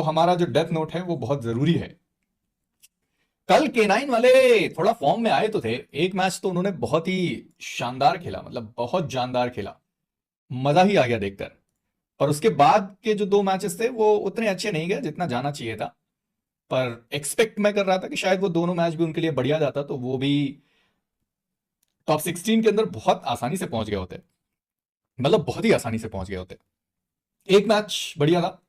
हमारा जो death note है वो बहुत जरूरी है। कल K9 वाले थोड़ा फॉर्म में आए तो थे। एक मैच तो उन्होंने बहुत ही शानदार खेला, मतलब बहुत जानदार खेला, मजा ही आ गया देखकर। पर उसके बाद के जो दो मैचेस थे वो उतने अच्छे नहीं गए जितना जाना चाहिए था। पर एक्सपेक्ट मैं कर रहा था कि शायद वो दोनों मैच भी उनके लिए बढ़िया जाता, तो वो भी टॉप 16 के अंदर बहुत आसानी से पहुंच गए होते, मतलब बहुत ही आसानी से पहुंच गए होते। एक मैच बढ़िया था,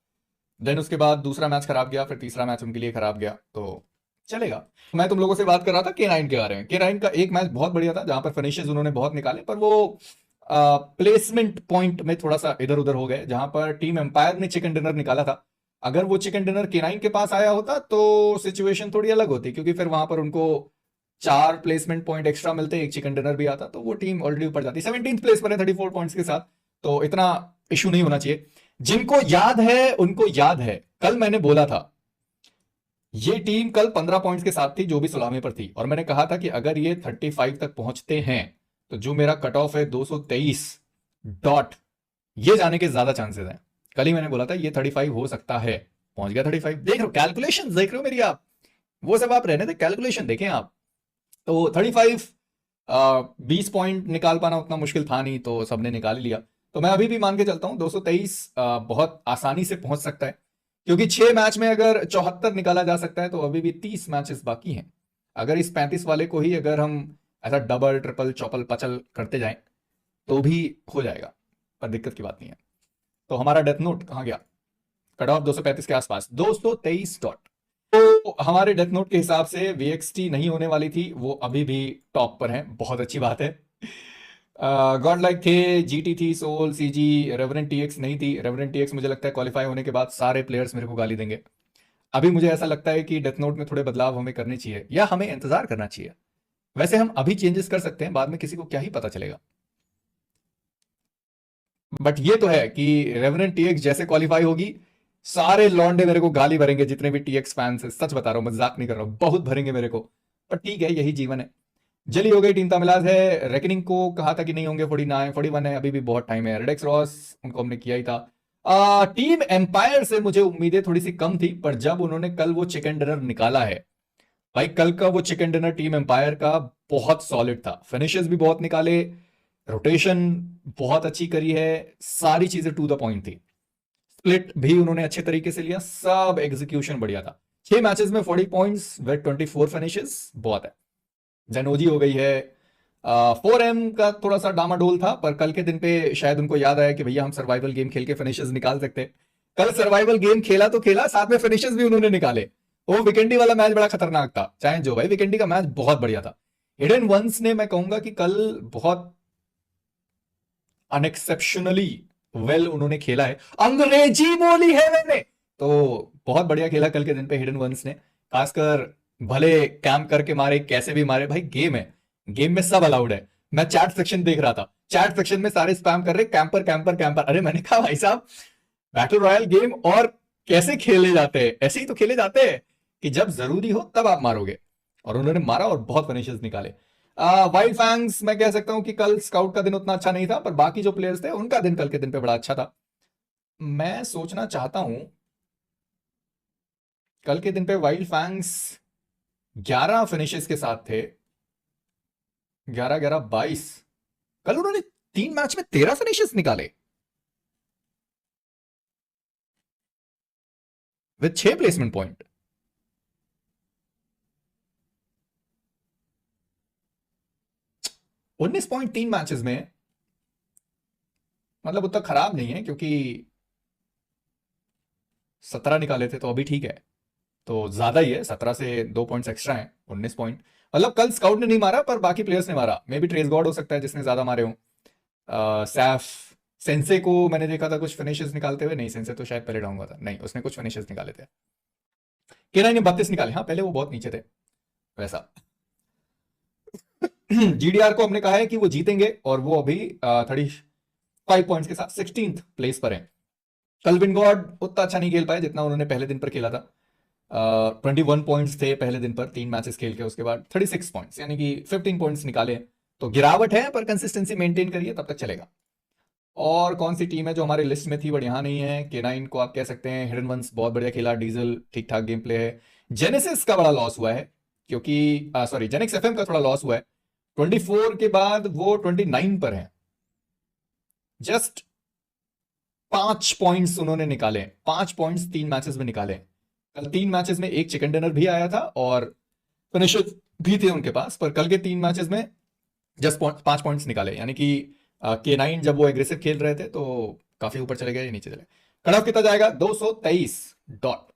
देन उसके बाद दूसरा मैच खराब गया, फिर तीसरा मैच उनके लिए खराब गया, तो चलेगा। मैं तुम लोगों से बात कर रहा था K9 के बारे में। K9 का एक मैच बहुत बढ़िया था जहां पर फिनिशेस उन्होंने बहुत निकाले, पर वो प्लेसमेंट पॉइंट में थोड़ा सा इधर उधर हो गए। जहां पर टीम एम्पायर ने चिकन डिनर निकाला था, अगर वो चिकन डिनर K9 के पास आया होता तो सिचुएशन थोड़ी अलग होती, क्योंकि फिर वहां पर उनको 4 प्लेसमेंट पॉइंट एक्स्ट्रा मिलते, एक चिकन डिनर भी आता, तो वो टीम ऑलरेडी ऊपर जाती। 17th प्लेस पर है 34 पॉइंट्स के साथ, तो इतना इशू नहीं होना चाहिए। जिनको याद है उनको याद है, कल मैंने बोला था ये टीम कल 15 पॉइंट्स के साथ थी जो भी सलामी पर थी, और मैंने कहा था कि अगर ये 35 तक पहुंचते हैं तो जो मेरा कट ऑफ है 223 डॉट, ये जाने के ज्यादा चांसेस हैं। कल ही मैंने बोला था ये 35 हो सकता है, पहुंच गया 35। देख रहे हो कैलकुलेशन, देख रहे हो मेरी आप, वो सब आप रहने थे, कैलकुलेशन देखें आप। तो 35 20 पॉइंट निकाल पाना उतना मुश्किल था नहीं, तो सबने निकाल लिया। तो मैं अभी भी मान के चलता हूं 223 बहुत आसानी से पहुंच सकता है, क्योंकि 6 मैच में अगर 74 निकाला जा सकता है तो अभी भी 30 मैचेस बाकी हैं। अगर इस 35 वाले को ही अगर हम ऐसा डबल ट्रिपल चौपल पचल करते जाएं तो भी हो जाएगा, पर दिक्कत की बात नहीं है। तो हमारा डेथ नोट कहाँ गया? कट ऑफ 235 के आसपास, 223 डॉट। तो हमारे डेथ नोट के हिसाब से VXT नहीं होने वाली थी, वो अभी भी टॉप पर है, बहुत अच्छी बात है। गॉड लाइक थे, GT थी, सोल, CG, रेवरेंट TX नहीं थी। रेवरेंट TX मुझे लगता है क्वालिफाई होने के बाद सारे प्लेयर्स मेरे को गाली देंगे। अभी मुझे ऐसा लगता है कि डेथ नोट में थोड़े बदलाव हमें करने चाहिए, या हमें इंतजार करना चाहिए। वैसे हम अभी चेंजेस कर सकते हैं, बाद में किसी को क्या ही पता चलेगा। बट ये तो है कि रेवरेंट TX जैसे क्वालिफाई होगी, सारे लॉन्डे मेरे को गाली भरेंगे, जितने भी TX फैंस है, सच बता रहा हूं, मजाक नहीं कर रहा हूं, बहुत भरेंगे मेरे को। पर ठीक है, यही जीवन है। जली हो गई टीम तमिलाज है। रेकनिंग को कहा था कि नहीं होंगे, 49 41 है, अभी भी बहुत टाइम है। रेडेक्स रॉस उनको हमने किया ही था। टीम एम्पायर से मुझे उम्मीदें थोड़ी सी कम थी, पर जब उन्होंने कल वो चिकन डिनर निकाला है, भाई कल का वो चिकन डिनर टीम एम्पायर का बहुत सॉलिड था। फिनिशेस भी बहुत निकाले, रोटेशन बहुत अच्छी करी है, सारी चीजें टू द पॉइंट थी। स्प्लिट भी उन्होंने अच्छे तरीके से लिया, सब एग्जीक्यूशन बढ़िया था। 6 मैचेस में 40 पॉइंट्स विद 24 फिनिशेस, बहुत है। जेनोजी हो गई है। 4M का थोड़ा सा डामाडोल था, पर कल के दिन पे शायद उनको याद आया कि भैया हम सर्वाइवल गेम खेल के फिनिशेस निकाल सकते हैं। कल सर्वाइवल गेम खेला तो खेला, साथ में फिनिशेस भी उन्होंने निकाले। वो विकेंडी वाला मैच बड़ा खतरनाक था, चाहे जो भाई, विकेंडी का मैच बहुत बढ़िया था। हिडन वंस ने, मैं कहूंगा कि कल बहुत अनएक्सेप्शनली वेल उन्होंने खेला है। अंग्रेजी बोली है मैंने, तो बहुत बढ़िया खेला कल के दिन पे हिडन वंस ने। खासकर भले कैंप करके मारे, कैसे भी मारे, भाई गेम है, गेम में सब अलाउड है। मैं चैट सेक्शन देख रहा था, चैट सेक्शन में सारे स्पैम कर रहे कैंपर कैंपर कैंपर। अरे मैंने कहा भाई साहब, बैटल रॉयल गेम और कैसे खेले जाते हैं, ऐसे ही तो खेले जाते हैं कि जब जरूरी हो तब आप मारोगे। और उन्होंने मारा और बहुत फिनिशेस निकाले। वाइल्ड फैंग्स, मैं कह सकता हूं कि कल स्काउट का दिन उतना अच्छा नहीं था, पर बाकी जो प्लेयर्स थे उनका दिन कल के दिन पे बड़ा अच्छा था। मैं सोचना चाहता हूं कल के दिन पे वाइल्ड फैंग्स 11 फिनिशेस के साथ थे, 11 11 22। कल उन्होंने 3 मैच में 13 फिनिशेस निकाले विद 6 प्लेसमेंट पॉइंट। उन्नीस पॉइंट 3 मैचेस में, मतलब उतना खराब नहीं है, क्योंकि 17 निकाले थे तो अभी ठीक है। तो ज्यादा ही है, 17 से 2 पॉइंट्स एक्स्ट्रा हैं, 19 पॉइंट। मतलब कल स्काउट ने नहीं मारा, पर बाकी प्लेयर्स ने मारा। मे बी ट्रेस गॉड हो सकता है जिसने ज्यादा मारे हो। सैफ, सेंसे को मैंने देखा था कुछ फिनिशेस निकालते हुए, नहीं सेंसे तो शायद पहले डाउन हुआ था, नहीं उसने कुछ फिनिशेस निकाले थे। केना ने 32 निकाले, हाँ पहले वो बहुत नीचे थे वैसा। GDR को हमने कहा है कि वो जीतेंगे, और वो अभी 35 पॉइंट्स के साथ 16th प्लेस पर है। कल विनगॉड उतना अच्छा नहीं खेल पाए जितना उन्होंने पहले दिन पर खेला था। 21 पॉइंट्स थे पहले दिन पर, 3 मैचेस खेल के, उसके बाद 36 पॉइंट्स, यानी कि 15 पॉइंट्स निकाले। तो गिरावट है, पर कंसिस्टेंसी मेंटेन करिए तब तक चलेगा। और कौन सी टीम है जो हमारी लिस्ट में थी बट यहाँ नहीं है? K9 को आप कह सकते हैं, हिडन वंस बहुत बढ़िया खेला, डीजल ठीक ठाक गेम प्ले है, जेनेसिस का बड़ा लॉस हुआ है क्योंकि सॉरी जेनिक्स एफएम का थोड़ा लॉस हुआ है, 24 के बाद वो 29 पर है, जस्ट 5 पॉइंट्स उन्होंने निकाले, 5 पॉइंट्स 3 मैचेस में निकाले। कल 3 मैचेस में एक चिकन डिनर भी आया था और फिनिशर भी थे उनके पास, पर कल के 3 मैचेस में जस्ट 5 पॉइंट्स निकाले, यानी कि K9 जब वो एग्रेसिव खेल रहे थे तो काफी ऊपर चले गए या नीचे चले। कट ऑफ कितना जाएगा? 223 डॉट।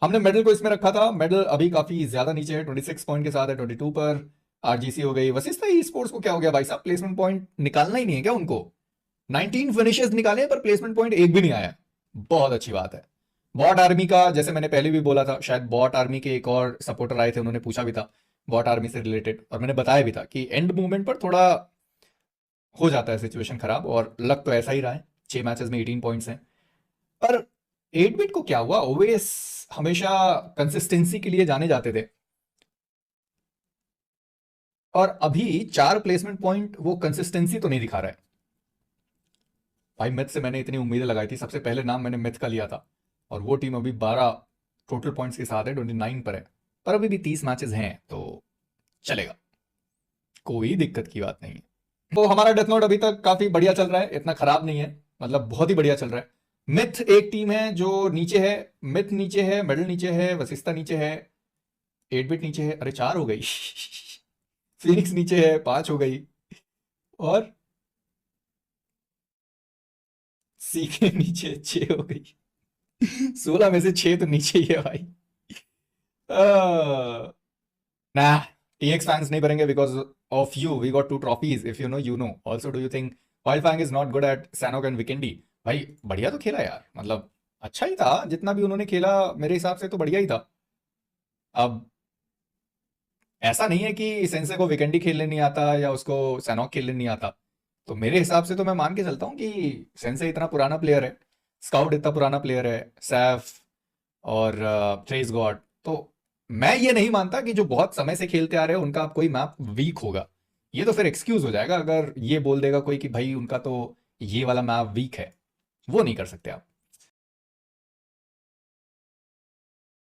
हमने मेडल को इसमें रखा था, मेडल अभी काफी ज्यादा नीचे है, 26 पॉइंट के साथ है, 22 पर। आरजीसी हो गई। वशिष्ठ ई स्पोर्ट्स को क्या हो गया भाई साहब? प्लेसमेंट पॉइंट निकालना ही नहीं है क्या उनको? 19 फिनिशेस निकाले पर प्लेसमेंट पॉइंट एक भी नहीं आया, बहुत अच्छी बात है। बॉट आर्मी का, जैसे मैंने पहले भी बोला था, शायद बॉट आर्मी के एक और सपोर्टर आए थे, उन्होंने पूछा भी था बॉट आर्मी से रिलेटेड, और मैंने बताया भी था कि एंड मूवमेंट पर थोड़ा हो जाता है सिचुएशन खराब, और लग तो ऐसा ही रहा है, 6 मैचेस में 18 पॉइंट्स हैं। पर 8 बिट को क्या हुआ? ओवेस हमेशा कंसिस्टेंसी के लिए जाने जाते थे, और अभी 4 प्लेसमेंट पॉइंट, वो कंसिस्टेंसी तो नहीं दिखा रहा है भाई। मिथ से मैंने इतनी उम्मीदें लगाई थी, सबसे पहले नाम मैंने मिथ का लिया था, और वो टीम अभी 12 टोटल पॉइंट्स के साथ है, 29 पर है, पर अभी भी 30 मैचेस हैं तो चलेगा, कोई दिक्कत की बात नहीं है। तो हमारा डेथ नोट अभी तक काफी बढ़िया चल रहा है, इतना खराब नहीं है, मतलब बहुत ही बढ़िया चल रहा है। मिथ एक टीम है जो नीचे है, मिथ नीचे है, मेडल नीचे है, वशिष्ठा नीचे है, 8 बिट नीचे है, अरे 4 हो गई फिनिक्स नीचे है, 5 हो गई, और सी के नीचे 6 हो गई 16 में से 6 तो नीचे ही है भाई। ना, TX fans नहीं भरेंगे because of you we got 2 trophies, if you know you know। Also do you think Wildfang is not good at Sanok and Vikendi? भाई बढ़िया तो खेला यार, मतलब अच्छा ही था, जितना भी उन्होंने खेला मेरे हिसाब से तो बढ़िया ही था। अब ऐसा नहीं है कि सेंसे को विकेंडी खेलने नहीं आता या उसको सैनॉक खेलने नहीं आता, तो मेरे हिसाब से तो मैं मान के चलता हूँ कि सेंसे इतना पुराना प्लेयर है, स्काउट इतना पुराना प्लेयर है, सैफ और थ्रेस गॉड, तो मैं ये नहीं मानता कि जो बहुत समय से खेलते आ रहे हैं उनका अब कोई मैप वीक होगा। ये तो फिर एक्सक्यूज हो जाएगा अगर ये बोल देगा कोई कि भाई उनका तो ये वाला मैप वीक है, वो नहीं कर सकते आप।